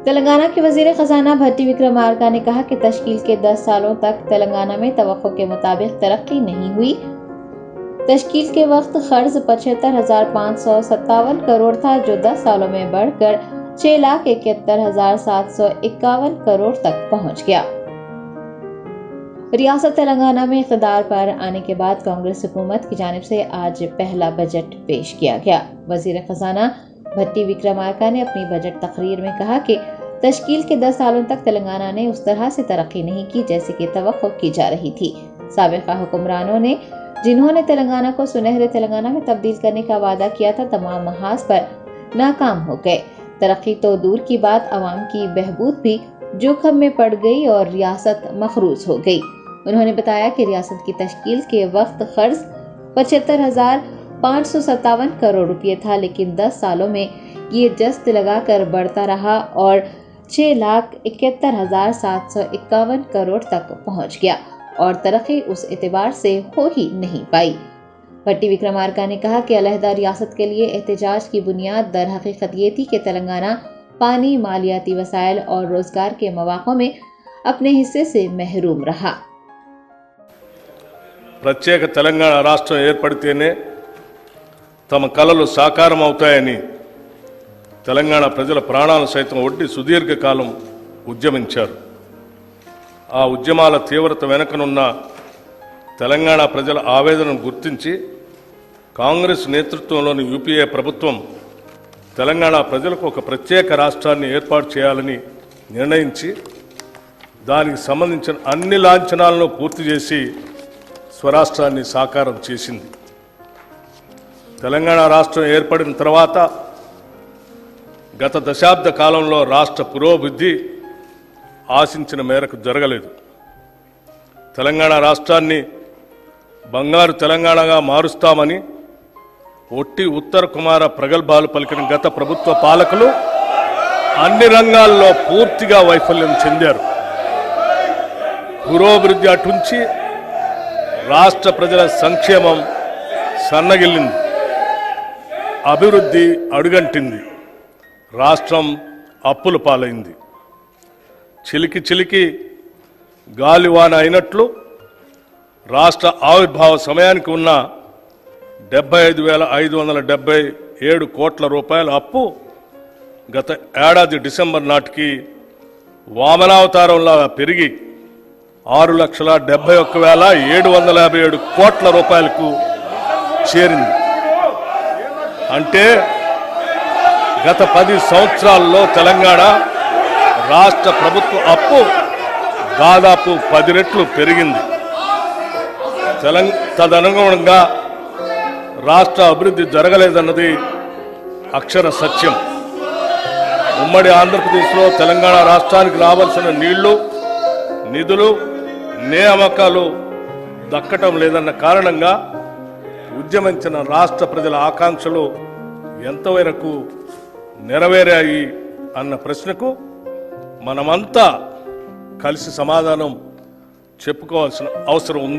तेलंगाना के वजीर खजाना भट्टी विक्रमार्का ने कहा कि तश्कील के 10 सालों तक तेलंगाना में तवक्को के मुताबिक तरक्की नहीं हुई। तश्कील के वक्त खर्च 75,557 करोड़ था, जो 10 सालों में बढ़कर 6,71,751 करोड़ तक पहुंच गया। रियासत तेलंगाना में इक़्तिदार पर आने के बाद कांग्रेस हुकूमत की जानिब से आज पहला बजट पेश किया गया। वजीर खजाना भट्टी विक्रमार्का ने अपनी बजट तकरीर में कहा कि तश्कील के 10 सालों तक तेलंगाना ने उस तरह से तरक्की नहीं की जैसे कि तवक्को की जा रही थी। साबिक़ा हुक्मरानों ने जिन्होंने तेलंगाना को सुनहरे तेलंगाना में तब्दील करने का वादा किया था, तमाम महाज पर नाकाम हो गए। तरक्की तो दूर की बात, अवाम की बहबूद भी जोखिम में पड़ गई और रियासत मखरूज हो गई। उन्होंने बताया कि रियासत की तश्कील के वक्त खर्च 75,557 करोड़ रुपये था, लेकिन 10 सालों में ये जस्त लगाकर बढ़ता रहा और 6,71,751 करोड़ तक पहुंच गया और तरक्की उस एतबार से हो ही नहीं पाई। भट्टी विक्रमार्का ने कहा कि अलहदा रियासत के लिए एहतजाज की बुनियाद दर हकीकत ये थी कि तेलंगाना पानी, मालियाती वसाइल और रोजगार के मौक़ों में अपने हिस्से से महरूम रहा। ప్రత్యేక తెలంగాణ రాష్ట్రం ఏర్పడితేనే తమ కలలు సాకారం అవుతాయని తెలంగాణ ప్రజల ప్రాణాలు సైతం ఒడ్డి సుదీర్ఘకాలం ఉద్యమించారు. ఆ ఉద్యమాల తీవ్రత వెనుకనున్న తెలంగాణ ప్రజల ఆవేదనను గుర్తించి కాంగ్రెస్ నేతృత్వంలోని యూపీఏ ప్రభుత్వం తెలంగాణ ప్రజలకు ఒక ప్రత్యేక రాష్ట్రాన్ని ఏర్పాటు చేయాలని నిర్ణయించి దానికి సంబంధించిన అన్ని లాంఛనాలను పూర్తి చేసి స్వరాష్ట్రాన్ని సాకారం చేసింది. తెలంగాణ రాష్ట్రం ఏర్పడిన తర్వాత గత దశాబ్ద కాలంలో రాష్ట్ర పురోభివృద్ధి ఆశించిన మేరకు జరగలేదు. తెలంగాణ రాష్ట్రాన్ని బంగారు తెలంగాణగా మారుస్తామని ఒట్టి ఉత్తర కుమార ప్రగల్భాలు పలికిన గత ప్రభుత్వ పాలకులు అన్ని రంగాల్లో పూర్తిగా వైఫల్యం చెందారు. పురోభివృద్ధి అటుంచి రాష్ట్ర ప్రజల సంక్షేమం సన్నగిల్లింది, అభివృద్ధి అడుగంటింది, రాష్ట్రం అప్పుల పాలైంది. చిలికి చిలికి గాలివాన అయినట్లు రాష్ట్ర ఆవిర్భావ సమయానికి ఉన్న 75,577 కోట్ల రూపాయల అప్పు గత ఏడాది డిసెంబర్ నాటికి వామనావతారంలా పెరిగి 6,71,757 కోట్ల రూపాయలకు చేరింది. అంటే గత 10 సంవత్సరాల్లో తెలంగాణ రాష్ట్ర ప్రభుత్వ అప్పు దాదాపు 10 రెట్లు పెరిగింది. తదనుగుణంగా రాష్ట్ర అభివృద్ధి జరగలేదన్నది అక్షర సత్యం. ఉమ్మడి ఆంధ్రప్రదేశ్లో తెలంగాణ రాష్ట్రానికి రావాల్సిన నీళ్లు, నిధులు, నియామకాలు దక్కటం లేదన్న కారణంగా ఉద్యమించిన రాష్ట్ర ప్రజల ఆకాంక్షలు ఎంతవరకు నెరవేరాయి అన్న ప్రశ్నకు మనమంతా కలిసి సమాధానం చెప్పుకోవాల్సిన అవసరం ఉంది.